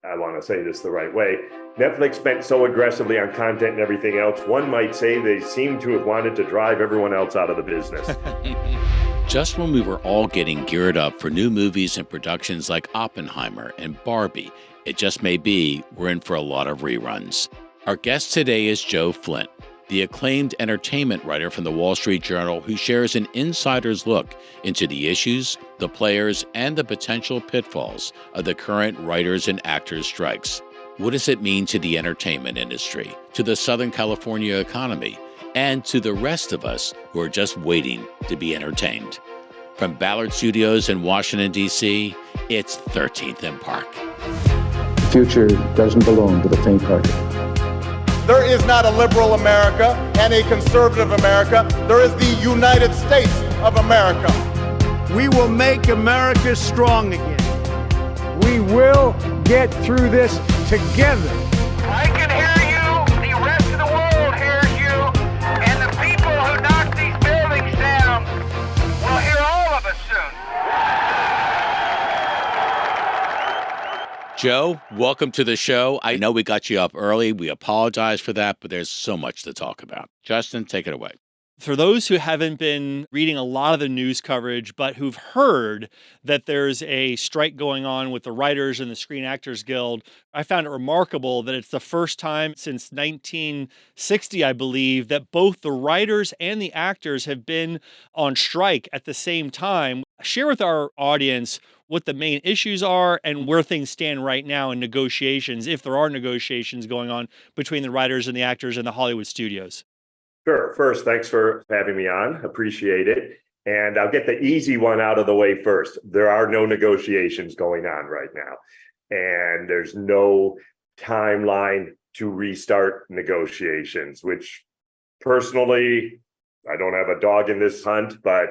I want to say this the right way. Netflix spent so aggressively on content and everything else, one might say they seem to have wanted to drive everyone else out of the business. Just when we were all getting geared up for new movies and productions like Oppenheimer and Barbie, it just may be we're in for a lot of reruns. Our guest today is Joe Flint, the acclaimed entertainment writer from the Wall Street Journal who shares an insider's look into the issues, the players, and the potential pitfalls of the current writers and actors strikes. What does it mean to the entertainment industry, to the Southern California economy, and to the rest of us who are just waiting to be entertained? From Ballard Studios in Washington, D.C., it's 13th and Park. The future doesn't belong to the faint-hearted. There is not a liberal America and a conservative America. There is the United States of America. We will make America strong again. We will get through this together. I can hear you. The rest of the world hears you. And the people who knock these buildings down will hear all of us soon. Joe, welcome to the show. I know we got you up early. We apologize for that, but there's so much to talk about. Justin, take it away. For those who haven't been reading a lot of the news coverage, but who've heard that there's a strike going on with the writers and the Screen Actors Guild, I found it remarkable that it's the first time since 1960, I believe, that both the writers and the actors have been on strike at the same time. Share with our audience what the main issues are and where things stand right now in negotiations, if there are negotiations going on between the writers and the actors and the Hollywood studios. Sure. First, thanks for having me on. Appreciate it. And I'll get the easy one out of the way first. There are no negotiations going on right now. And there's no timeline to restart negotiations, which personally, I don't have a dog in this hunt, but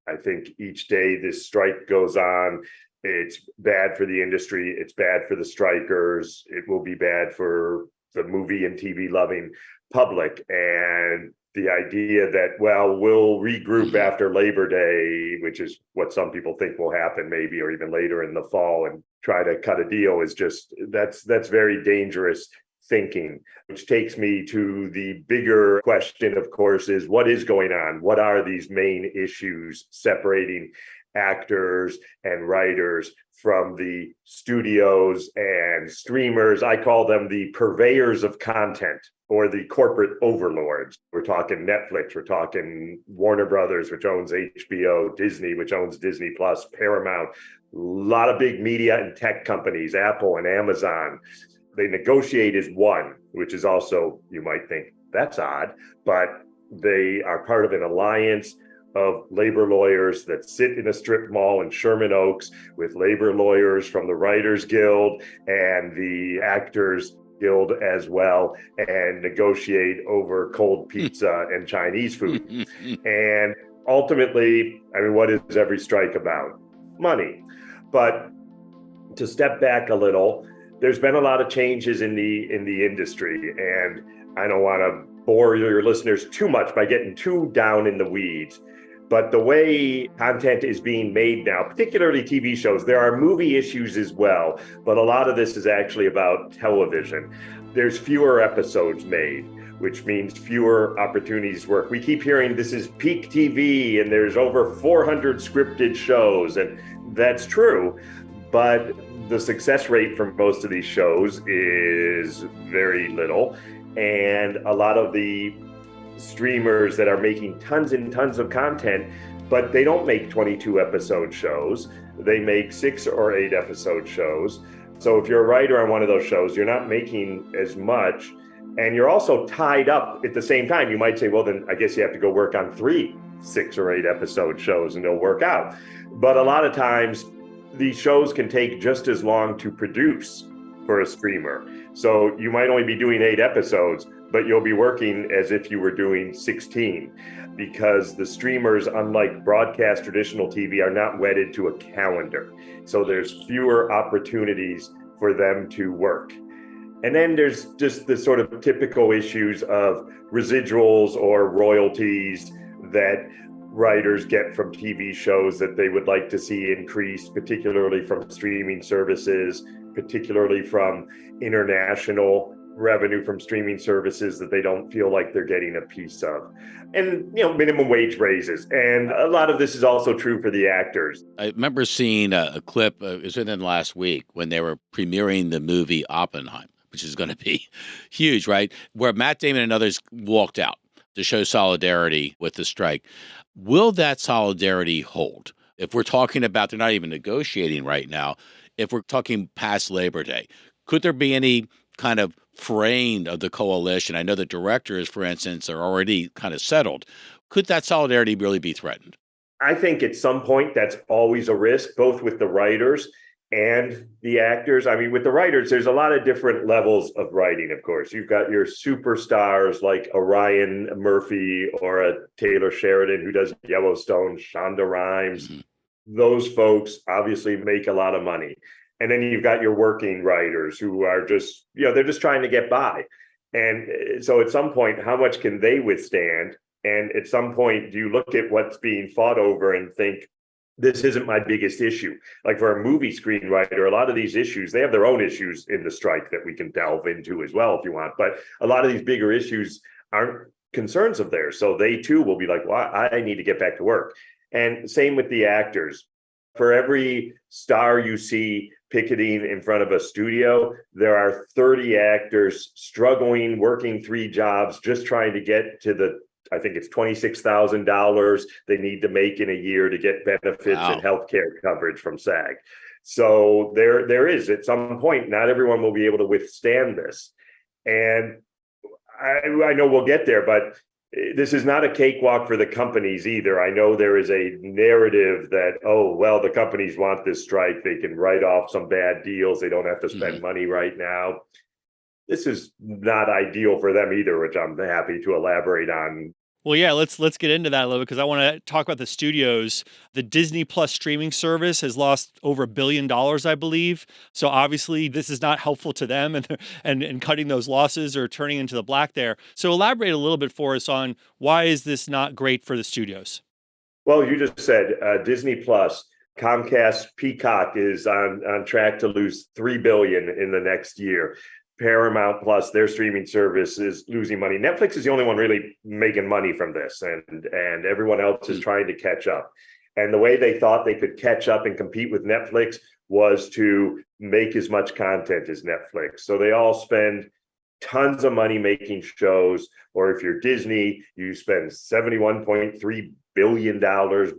I think each day this strike goes on, it's bad for the industry. It's bad for the strikers. It will be bad for the movie and TV loving public. And the idea that, well, we'll regroup after Labor Day, which is what some people think will happen maybe, or even later in the fall, and try to cut a deal is just, that's very dangerous thinking, which takes me to the bigger question, of course, is what is going on? What are these main issues separating actors and writers from the studios and streamers? I call them the purveyors of content, or the corporate overlords. We're talking Netflix, we're talking Warner Brothers, which owns HBO, Disney, which owns Disney Plus, Paramount, a lot of big media and tech companies, Apple and Amazon. They negotiate as one, which is also, you might think, that's odd, but they are part of an alliance of labor lawyers that sit in a strip mall in Sherman Oaks with labor lawyers from the Writers Guild and the Actors Guild as well, and negotiate over cold pizza and Chinese food. And ultimately, I mean, what is every strike about? Money. But to step back a little, there's been a lot of changes in the industry, and I don't want to bore your listeners too much by getting too down in the weeds. But the way content is being made now, particularly TV shows, there are movie issues as well, but a lot of this is actually about television. There's fewer episodes made, which means fewer opportunities to work. We keep hearing this is peak TV and there's over 400 scripted shows, and that's true, but the success rate for most of these shows is very little, and a lot of the streamers that are making tons and tons of content, but they don't make 22 episode shows. They make 6 or 8 episode shows. So if you're a writer on one of those shows, you're not making as much, and you're also tied up at the same time. You might say, well, then I guess you have to go work on 3 6 or 8 episode shows and they'll work out. But a lot of times these shows can take just as long to produce for a streamer. So you might only be doing 8 episodes, but you'll be working as if you were doing 16, because the streamers, unlike broadcast traditional TV, are not wedded to a calendar. So there's fewer opportunities for them to work. And then there's just the sort of typical issues of residuals or royalties that writers get from TV shows that they would like to see increased, particularly from streaming services. particularly from international revenue from streaming services that they don't feel like they're getting a piece of. And, minimum wage raises. And a lot of this is also true for the actors. I remember seeing a clip, it was within last week, when they were premiering the movie Oppenheimer, which is going to be huge, right? Where Matt Damon and others walked out to show solidarity with the strike. Will that solidarity hold? If we're talking about, they're not even negotiating right now, if we're talking past Labor Day, could there be any kind of fraying of the coalition? I know the directors, for instance, are already kind of settled. Could that solidarity really be threatened? I think at some point that's always a risk, both with the writers and the actors. I mean, with the writers, there's a lot of different levels of writing, of course. You've got your superstars like a Ryan Murphy or a Taylor Sheridan who does Yellowstone, Shonda Rhimes. Mm-hmm. Those folks obviously make a lot of money. And then you've got your working writers who are just, they're just trying to get by. And so at some point, how much can they withstand? And at some point, do you look at what's being fought over and think, this isn't my biggest issue? Like for a movie screenwriter, a lot of these issues, they have their own issues in the strike that we can delve into as well if you want. But a lot of these bigger issues aren't concerns of theirs. So they too will be like, well, I need to get back to work. And same with the actors. For every star you see picketing in front of a studio, there are 30 actors struggling, working 3 jobs, just trying to get to I think it's $26,000 they need to make in a year to get benefits and healthcare coverage from SAG. So there is, at some point, not everyone will be able to withstand this. And I know we'll get there, but this is not a cakewalk for the companies either. I know there is a narrative that, the companies want this strike. They can write off some bad deals. They don't have to spend money right now. This is not ideal for them either, which I'm happy to elaborate on. Well, yeah, let's get into that a little bit because I want to talk about the studios. The Disney Plus streaming service has lost over $1 billion, I believe. So obviously, this is not helpful to them and cutting those losses or turning into the black there. So elaborate a little bit for us on why is this not great for the studios? Well, you just said Disney Plus. Comcast Peacock is on track to lose $3 billion in the next year. Paramount Plus, their streaming service, is losing money. Netflix is the only one really making money from this, and everyone else is trying to catch up. And the way they thought they could catch up and compete with Netflix was to make as much content as Netflix. So they all spend tons of money making shows, or if you're Disney, you spend $71.3 billion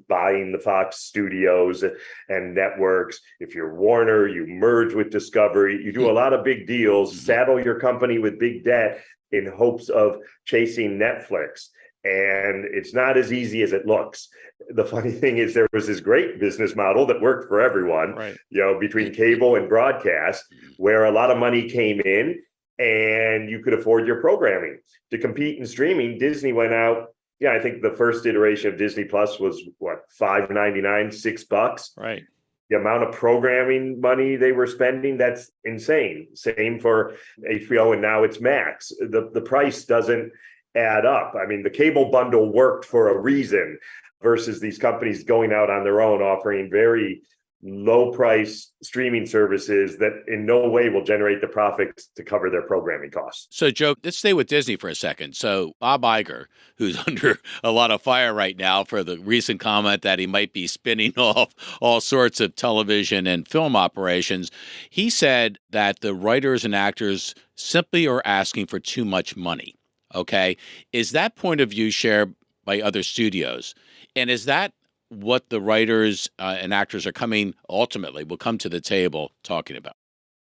buying the Fox studios and networks. If you're Warner, you merge with Discovery. You do a lot of big deals, saddle your company with big debt in hopes of chasing Netflix. And it's not as easy as it looks. The funny thing is there was this great business model that worked for everyone, right, between cable and broadcast, where a lot of money came in and you could afford your programming. To compete in streaming, Disney went out. I think the first iteration of Disney Plus was $5.99, $6. Right. The amount of programming money they were spending, that's insane. Same for HBO, and now it's Max. The price doesn't add up. I mean, the cable bundle worked for a reason versus these companies going out on their own, offering very low price streaming services that in no way will generate the profits to cover their programming costs. So, Joe, let's stay with Disney for a second. So Bob Iger, who's under a lot of fire right now for the recent comment that he might be spinning off all sorts of television and film operations, he said that the writers and actors simply are asking for too much money. Okay. Is that point of view shared by other studios? And is that what the writers and actors will come to the table talking about?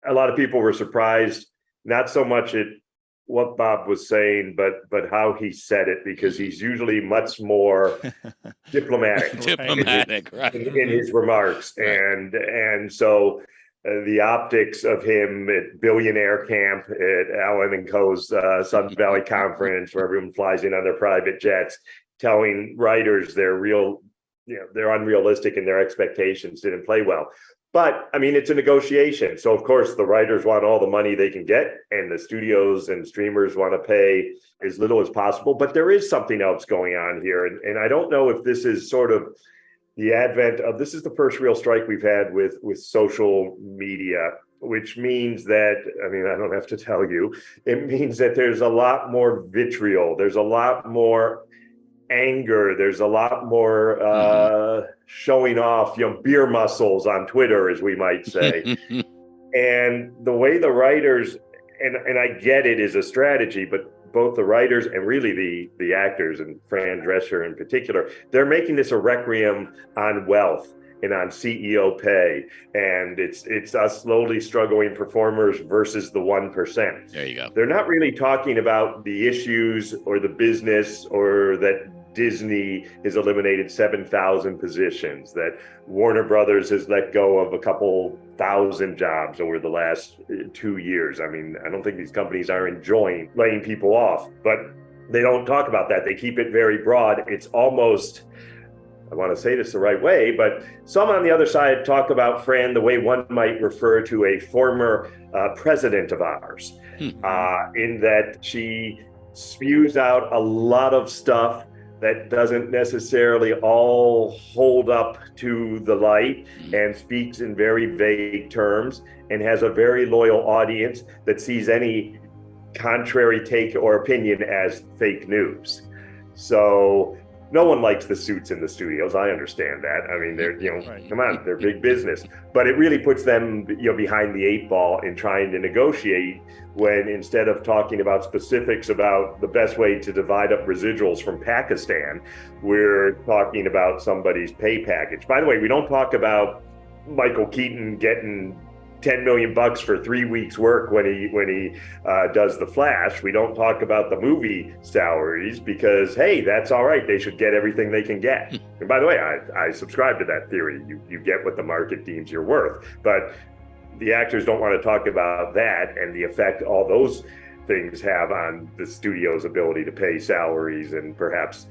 A lot of people were surprised, not so much at what Bob was saying, but how he said it, because he's usually much more diplomatic, right, in his remarks. Right. And so the optics of him at billionaire camp at Allen and Co.'s Sun Valley conference, where everyone flies in on their private jets, telling writers they're unrealistic and their expectations didn't play well. But I mean, it's a negotiation. So of course the writers want all the money they can get, and the studios and streamers want to pay as little as possible. But there is something else going on here. And I don't know if this is sort of the advent of, this is the first real strike we've had with social media which means that, I mean, I don't have to tell you, it means that there's a lot more vitriol, there's a lot more anger, there's a lot more showing off, beer muscles on Twitter, as we might say. And the way the writers, and I get it is a strategy, but both the writers and really the actors, and Fran Drescher in particular, they're making this a requiem on wealth and on CEO pay. And it's us slowly struggling performers versus the 1%. There you go. They're not really talking about the issues or the business, or that Disney has eliminated 7,000 positions, that Warner Brothers has let go of a couple thousand jobs over the last 2 years. I mean, I don't think these companies are enjoying laying people off, but they don't talk about that. They keep it very broad. It's almost, I want to say this the right way, but some on the other side talk about Fran the way one might refer to a former president of ours, in that she spews out a lot of stuff that doesn't necessarily all hold up to the light, and speaks in very vague terms, and has a very loyal audience that sees any contrary take or opinion as fake news. So no one likes the suits in the studios. I understand that. I mean, they're, come on, they're big business, but it really puts them, behind the 8 ball in trying to negotiate, when instead of talking about specifics about the best way to divide up residuals from Pakistan, we're talking about somebody's pay package. By the way, we don't talk about Michael Keaton getting $10 million for 3 weeks work when he does The Flash. We don't talk about the movie salaries, because, hey, that's all right. They should get everything they can get. And by the way, I subscribe to that theory. You get what the market deems you're worth. But the actors don't want to talk about that and the effect all those things have on the studio's ability to pay salaries and perhaps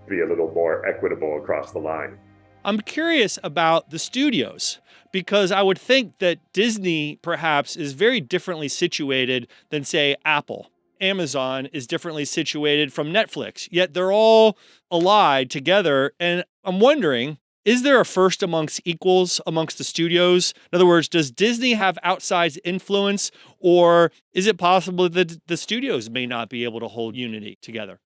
be a little more equitable across the line. I'm curious about the studios, because I would think that Disney perhaps is very differently situated than, say, Apple. Amazon is differently situated from Netflix, yet they're all allied together. And I'm wondering, is there a first amongst equals amongst the studios? In other words, does Disney have outsized influence, or is it possible that the studios may not be able to hold unity together?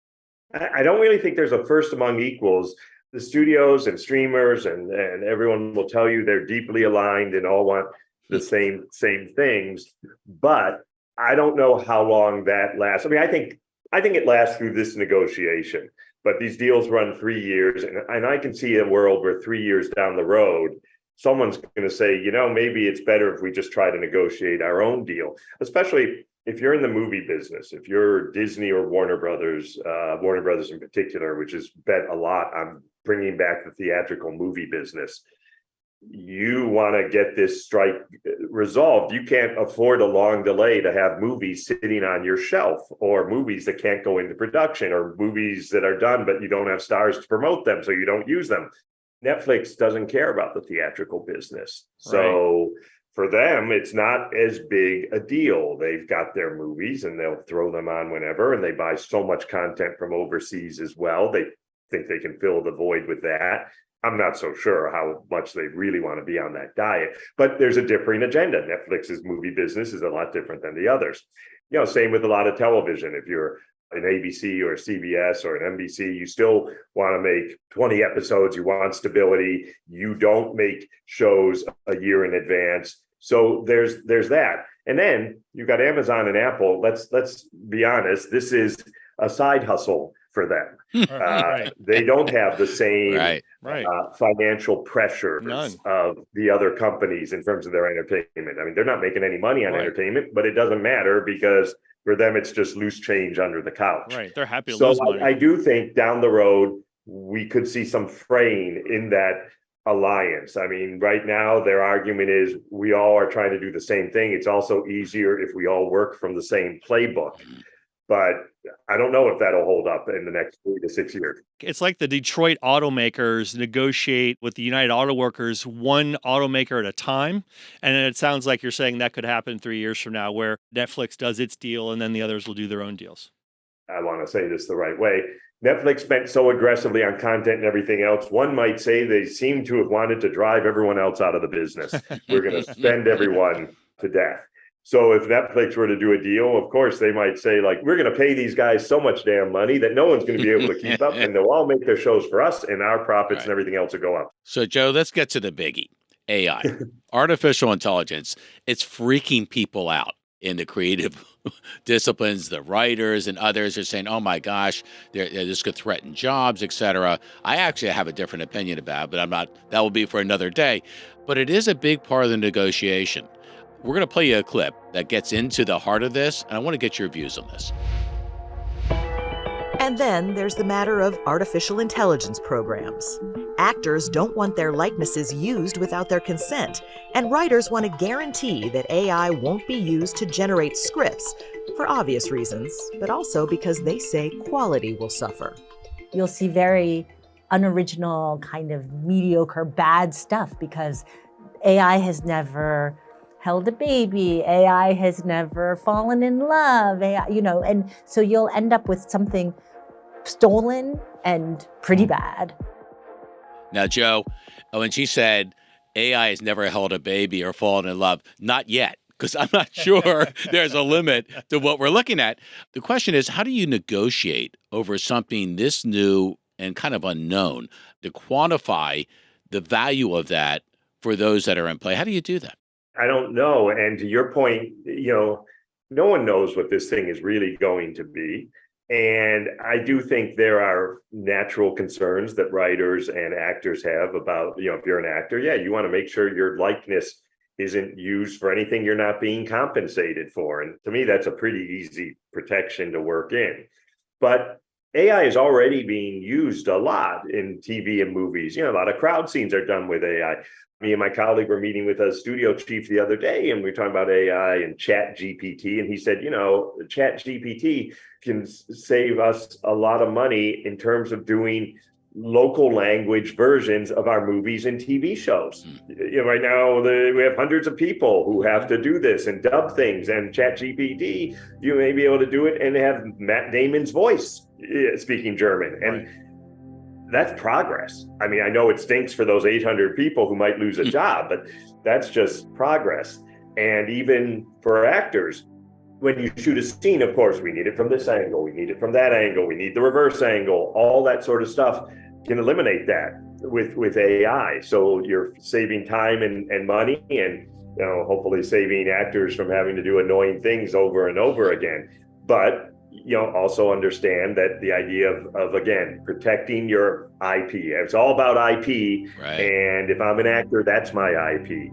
I don't really think there's a first among equals. The studios and streamers and everyone will tell you they're deeply aligned and all want the same things. But I don't know how long that lasts. I mean, I think it lasts through this negotiation, but these deals run 3 years, and I can see a world where 3 years down the road, someone's going to say, maybe it's better if we just try to negotiate our own deal, especially if you're in the movie business. If you're Disney or Warner Brothers in particular, which has bet a lot on bringing back the theatrical movie business, you want to get this strike resolved. You can't afford a long delay to have movies sitting on your shelf, or movies that can't go into production, or movies that are done but you don't have stars to promote them, so you don't use them. Netflix doesn't care about the theatrical business. So for them, it's not as big a deal. They've got their movies and they'll throw them on whenever, and they buy so much content from overseas as well. They think they can fill the void with that. I'm not so sure how much they really want to be on that diet, but there's a differing agenda. Netflix's movie business is a lot different than the others. Same with a lot of television. If you're an ABC or a CBS or an NBC, you still want to make 20 episodes. You want stability. You don't make shows a year in advance. So there's that. And then you've got Amazon and Apple. Let's be honest. This is a side hustle for them. They don't have the same financial pressures of the other companies in terms of their entertainment. I mean, they're not making any money on entertainment, but it doesn't matter, because for them, it's just loose change under the couch. Right. They're happy to lose money. I do think down the road, we could see some fraying in that alliance. I mean, right now, their argument is we all are trying to do the same thing. It's also easier if we all work from the same playbook. But I don't know if that'll hold up in the next 3 to 6 years. It's like the Detroit automakers negotiate with the United Auto Workers, one automaker at a time. And it sounds like you're saying that could happen 3 years from now, where Netflix does its deal and then the others will do their own deals. I want to say this the right way. Netflix spent so aggressively on content and everything else, one might say they seem to have wanted to drive everyone else out of the business. We're going to spend everyone to death. So if Netflix were to do a deal, of course, they might say, like, we're going to pay these guys so much damn money that no one's going to be able to keep up, and they'll all make their shows for us, and our profits and everything else will go up. So, Joe, let's get to the biggie. AI, artificial intelligence. It's freaking people out in the creative disciplines. The writers and others are saying, oh my gosh, this could threaten jobs, etc. I actually have a different opinion about it, but I'm not, that will be for another day. But it is a big part of the negotiation. We're going to play you a clip that gets into the heart of this, and I want to get your views on this. And then there's the matter of artificial intelligence programs. Actors don't want their likenesses used without their consent, and writers want to guarantee that AI won't be used to generate scripts, for obvious reasons, but also because they say quality will suffer. You'll see very unoriginal, kind of mediocre, bad stuff because AI has never held a baby, AI has never fallen in love, AI, and so you'll end up with something stolen and pretty bad. Now, Joe, when she said AI has never held a baby or fallen in love, not yet, because I'm not sure there's a limit to what we're looking at. The question is, how do you negotiate over something this new and kind of unknown to quantify the value of that for those that are in play? How do you do that? I don't know. And to your point, no one knows what this thing is really going to be. And I do think there are natural concerns that writers and actors have about, if you're an actor, you want to make sure your likeness isn't used for anything you're not being compensated for. And to me, that's a pretty easy protection to work in. But AI is already being used a lot in TV and movies. A lot of crowd scenes are done with AI. Me and my colleague were meeting with a studio chief the other day, and we were talking about AI and Chat GPT. And he said, Chat GPT can save us a lot of money in terms of doing local language versions of our movies and TV shows. Right now, we have hundreds of people who have to do this and dub things. And Chat GPT, you may be able to do it and have Matt Damon's voice speaking German. And that's progress. I mean, I know it stinks for those 800 people who might lose a job, but that's just progress. And even for actors, when you shoot a scene, of course, we need it from this angle, we need it from that angle, we need the reverse angle, all that sort of stuff can eliminate that with AI. So you're saving time and money, and hopefully saving actors from having to do annoying things over and over again. But also understand that the idea of again, protecting your IP. It's all about IP. Right. And if I'm an actor, that's my IP.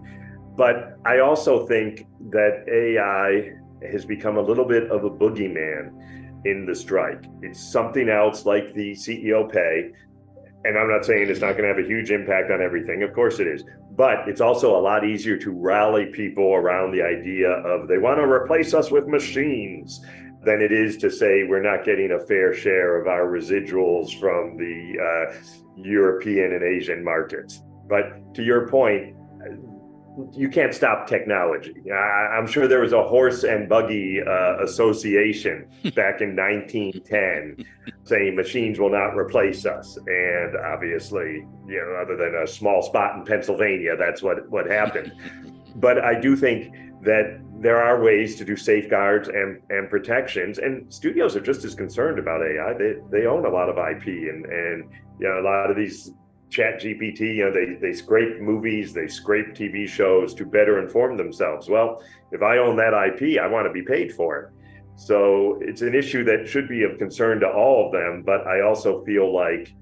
But I also think that AI has become a little bit of a boogeyman in the strike. It's something else like the CEO pay. And I'm not saying it's not going to have a huge impact on everything. Of course it is. But it's also a lot easier to rally people around the idea of they want to replace us with machines than it is to say we're not getting a fair share of our residuals from the European and Asian markets. But to your point, you can't stop technology. I'm sure there was a horse and buggy association back in 1910 saying machines will not replace us. And obviously, other than a small spot in Pennsylvania, that's what happened. But I do think that there are ways to do safeguards and protections, and studios are just as concerned about AI. They own a lot of IP, and a lot of these Chat GPT, they scrape movies, they scrape TV shows to better inform themselves. Well, if I own that IP, I want to be paid for it. So it's an issue that should be of concern to all of them. But I also feel like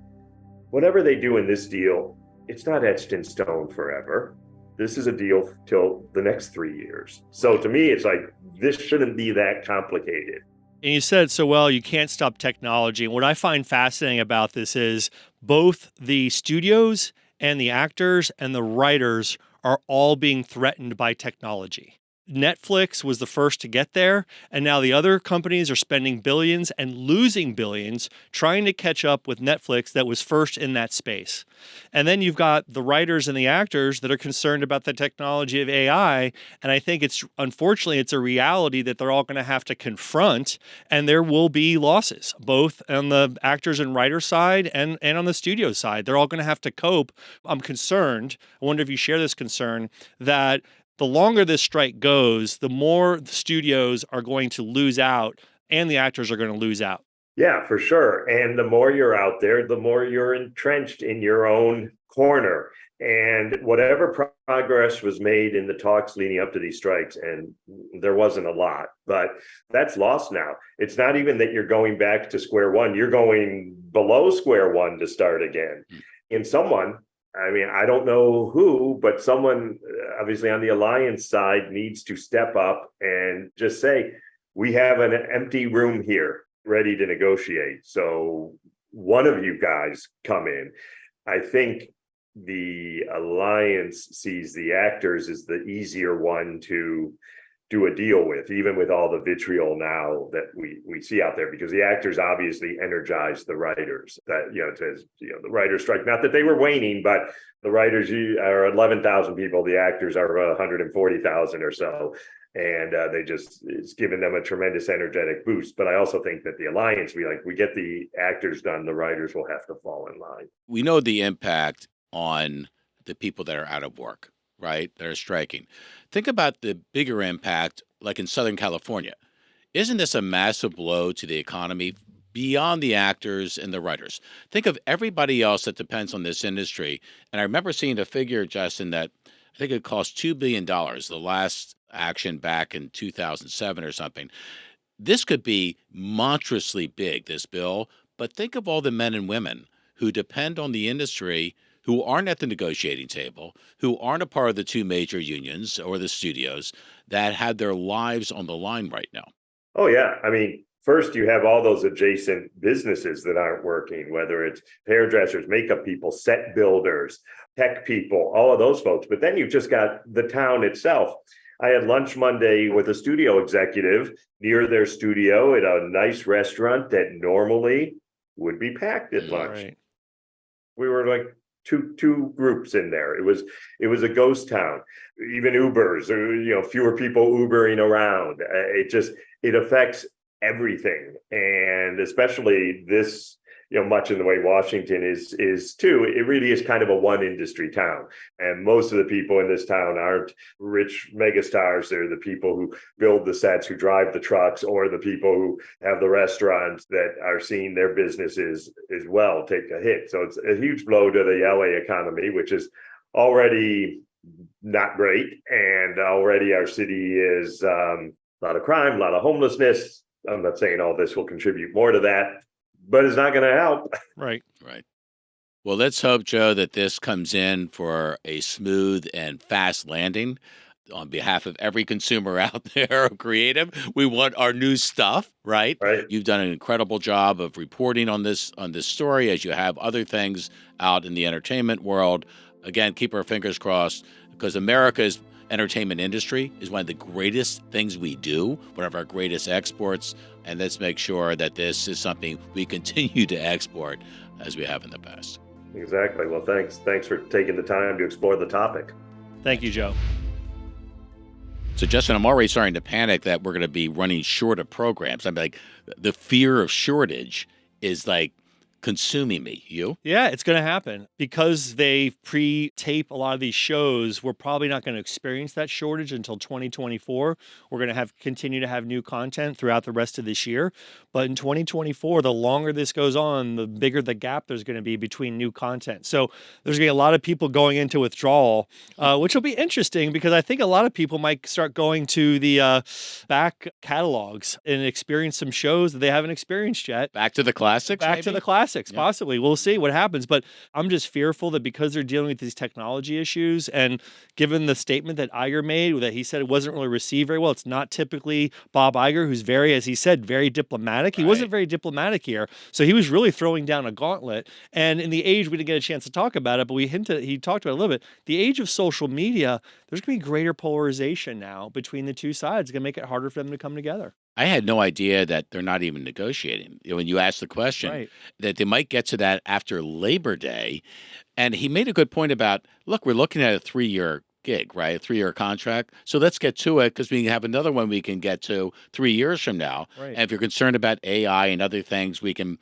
whatever they do in this deal, it's not etched in stone forever. This is a deal till the next 3 years. So to me, it's like, this shouldn't be that complicated. And you said so well, you can't stop technology. And what I find fascinating about this is both the studios and the actors and the writers are all being threatened by technology. Netflix was the first to get there, and now the other companies are spending billions and losing billions trying to catch up with Netflix that was first in that space. And then you've got the writers and the actors that are concerned about the technology of AI, and I think unfortunately it's a reality that they're all going to have to confront, and there will be losses, both on the actors and writers side and on the studio side. They're all going to have to cope. I'm concerned, I wonder if you share this concern, that The longer this strike goes, the more the studios are going to lose out and the actors are going to lose out. Yeah, for sure. And the more you're out there, the more you're entrenched in your own corner. And whatever progress was made in the talks leading up to these strikes, and there wasn't a lot, but that's lost now. It's not even that you're going back to square one, you're going below square one to start again. And someone, I mean, I don't know who, but someone obviously on the alliance side needs to step up and just say, we have an empty room here ready to negotiate. So one of you guys come in. I think the alliance sees the actors as the easier one to do a deal with, even with all the vitriol now that we see out there, because the actors obviously energize the writers. That the writers' strike. Not that they were waning, but the writers are 11,000 people. The actors are 140,000 or so, and it's given them a tremendous energetic boost. But I also think that the alliance, we get the actors done, the writers will have to fall in line. We know the impact on the people that are out of work, right, that are striking. Think about the bigger impact, like in Southern California. Isn't this a massive blow to the economy beyond the actors and the writers? Think of everybody else that depends on this industry. And I remember seeing a figure, Justin, that I think it cost $2 billion, the last action back in 2007 or something. This could be monstrously big, this bill, but think of all the men and women who depend on the industry, who aren't at the negotiating table, who aren't a part of the two major unions or the studios, that had their lives on the line right now. Oh, yeah. I mean, first, you have all those adjacent businesses that aren't working, whether it's hairdressers, makeup people, set builders, tech people, all of those folks. But then you've just got the town itself. I had lunch Monday with a studio executive near their studio at a nice restaurant that normally would be packed at lunch. Right. We were like two groups in there. It was a ghost town. Even Ubers, or fewer people Ubering around. It affects everything, and especially this. Much in the way Washington is too. It really is kind of a one industry town, and most of the people in this town aren't rich megastars. They're the people who build the sets, who drive the trucks, or the people who have the restaurants that are seeing their businesses as well take a hit. So it's a huge blow to the LA economy, which is already not great, and already our city is a lot of crime, a lot of homelessness. I'm not saying all this will contribute more to that, but it's not going to help. Right. Well, let's hope, Joe, that this comes in for a smooth and fast landing. On behalf of every consumer out there of creative, we want our new stuff, right? Right. You've done an incredible job of reporting on this story, as you have other things out in the entertainment world. Again, keep our fingers crossed, because America's entertainment industry is one of the greatest things we do, one of our greatest exports, and let's make sure that this is something we continue to export as we have in the past. Exactly. Well, thanks for taking the time to explore the topic. Thank you, Joe. So, Justin, I'm already starting to panic that we're going to be running short of programs. I'm like, the fear of shortage is like consuming me. You? Yeah, it's going to happen. Because they pre-tape a lot of these shows, we're probably not going to experience that shortage until 2024. We're going to continue to have new content throughout the rest of this year. But in 2024, the longer this goes on, the bigger the gap there's going to be between new content. So there's going to be a lot of people going into withdrawal, which will be interesting, because I think a lot of people might start going to the back catalogs and experience some shows that they haven't experienced yet. Back to the classics? Back to the classics. Possibly. We'll see what happens. But I'm just fearful that because they're dealing with these technology issues, and given the statement that Iger made, that he said it wasn't really received very well, it's not typically Bob Iger, who's very, as he said, very diplomatic. He wasn't very diplomatic here. So he was really throwing down a gauntlet. And in the age, we didn't get a chance to talk about it, but he talked about it a little bit. The age of social media, there's going to be greater polarization now between the two sides. It's going to make it harder for them to come together. I had no idea that they're not even negotiating. When you asked the question, that they might get to that after Labor Day. And he made a good point about, look, we're looking at a 3-year gig, right? A 3-year contract. So let's get to it, because we have another one we can get to 3 years from now. Right. And if you're concerned about AI and other things, we can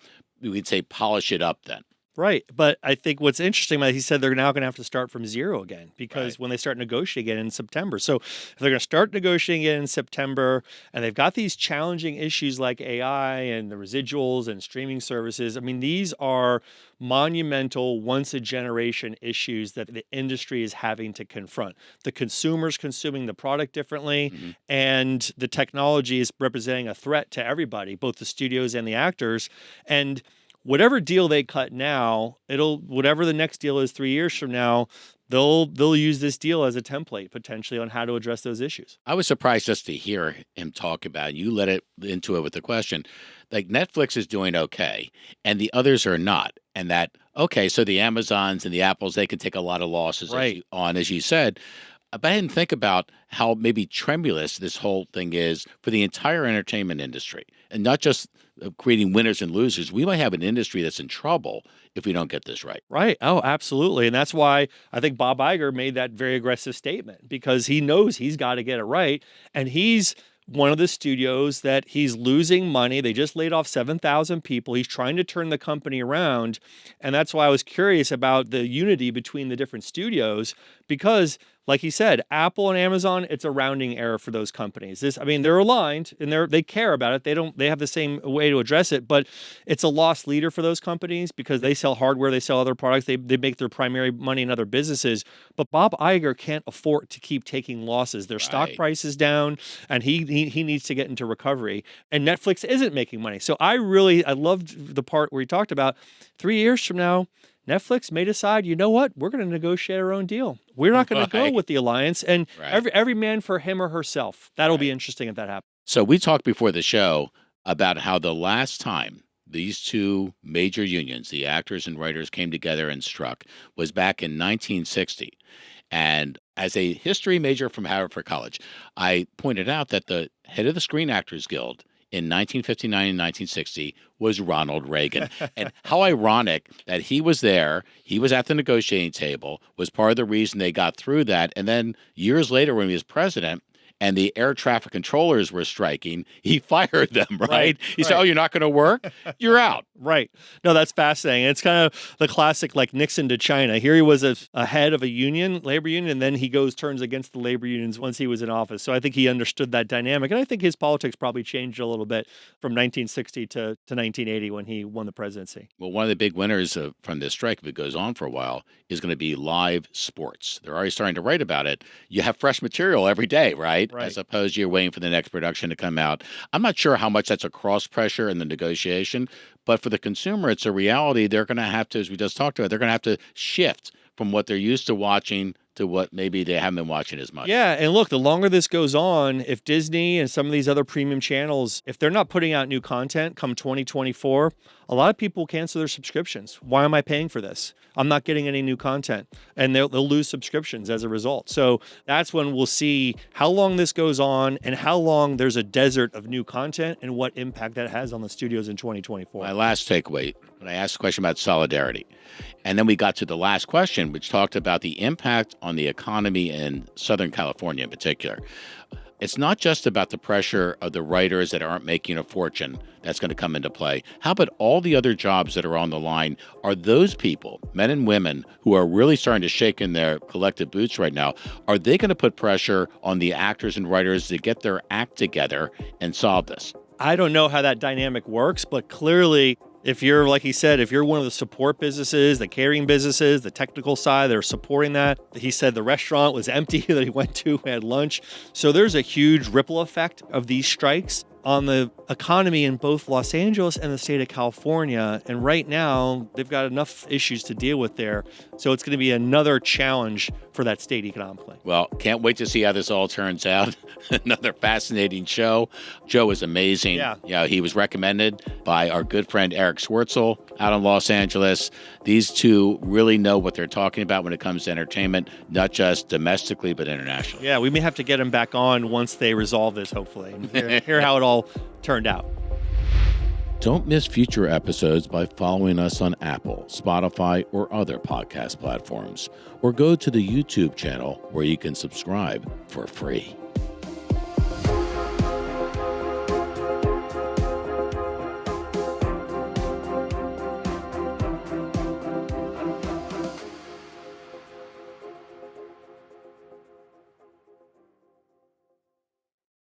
say polish it up then. Right. But I think what's interesting about he said they're now going to have to start from zero again because when they start negotiating again in September. So if they're going to start negotiating again in September and they've got these challenging issues like AI and the residuals and streaming services, I mean, these are monumental once a generation issues that the industry is having to confront. The consumer's consuming the product differently and the technology is representing a threat to everybody, both the studios and the actors. And whatever deal they cut now, whatever the next deal is 3 years from now, they'll use this deal as a template potentially on how to address those issues. I was surprised just to hear him talk about it. You led it into it with the question, like Netflix is doing okay and the others are not. And that, okay, so the Amazons and the Apples, they can take a lot of losses as you said. But I didn't think about how maybe tremulous this whole thing is for the entire entertainment industry and not just creating winners and losers. We might have an industry that's in trouble if we don't get this right. Right. Oh, absolutely. And that's why I think Bob Iger made that very aggressive statement because he knows he's got to get it right. And he's one of the studios that he's losing money. They just laid off 7,000 people. He's trying to turn the company around. And that's why I was curious about the unity between the different studios because, like he said, Apple and Amazon, it's a rounding error for those companies. They're aligned and they care about it. They have the same way to address it, but it's a lost leader for those companies because they sell hardware, they sell other products, they make their primary money in other businesses. But Bob Iger can't afford to keep taking losses. Their stock price is down and he needs to get into recovery. And Netflix isn't making money. So I loved the part where he talked about 3 years from now, Netflix may decide, you know what, we're going to negotiate our own deal. We're not going to go with the alliance, and every man for him or herself. That'll be interesting if that happens. So we talked before the show about how the last time these two major unions, the actors and writers, came together and struck was back in 1960. And as a history major from Haverford College, I pointed out that the head of the Screen Actors Guild in 1959 and 1960 was Ronald Reagan. And how ironic that he was there, he was at the negotiating table, was part of the reason they got through that. And then years later when he was president and the air traffic controllers were striking, he fired them, right? He said, oh, you're not going to work? You're out. Right. No, that's fascinating. It's kind of the classic like Nixon to China. Here he was a head of a union, labor union, and then he turns against the labor unions once he was in office. So I think he understood that dynamic. And I think his politics probably changed a little bit from 1960 to 1980 when he won the presidency. Well, one of the big winners from this strike, if it goes on for a while, is going to be live sports. They're already starting to write about it. You have fresh material every day, right? As opposed to you're waiting for the next production to come out. I'm not sure how much that's a cross pressure in the negotiation, but for the consumer, it's a reality. They're going to have to, as we just talked about, they're going to have to shift from what they're used to watching to what maybe they haven't been watching as much. Yeah, and look, the longer this goes on, if Disney and some of these other premium channels, if they're not putting out new content come 2024, a lot of people cancel their subscriptions. Why am I paying for this? I'm not getting any new content. And they'll lose subscriptions as a result. So that's when we'll see how long this goes on and how long there's a desert of new content and what impact that has on the studios in 2024. My last takeaway, when I asked a question about solidarity, and then we got to the last question, which talked about the impact on the economy in Southern California in particular. It's not just about the pressure of the writers that aren't making a fortune that's going to come into play. How about all the other jobs that are on the line? Are those people, men and women, who are really starting to shake in their collective boots right now, are they going to put pressure on the actors and writers to get their act together and solve this? I don't know how that dynamic works, but clearly, if you're, like he said, if you're one of the support businesses, the catering businesses, the technical side, they're supporting that. He said the restaurant was empty that he went to, had lunch. So there's a huge ripple effect of these strikes on the economy in both Los Angeles and the state of California. And right now, they've got enough issues to deal with there. So it's going to be another challenge for that state economically. Well, can't wait to see how this all turns out. Another fascinating show. Joe is amazing. Yeah, he was recommended by our good friend Eric Schwartzel out in Los Angeles. These two really know what they're talking about when it comes to entertainment, not just domestically, but internationally. Yeah, we may have to get him back on once they resolve this, hopefully, and hear how it all turned out. Don't miss future episodes by following us on Apple, Spotify, or other podcast platforms, or go to the YouTube channel where you can subscribe for free.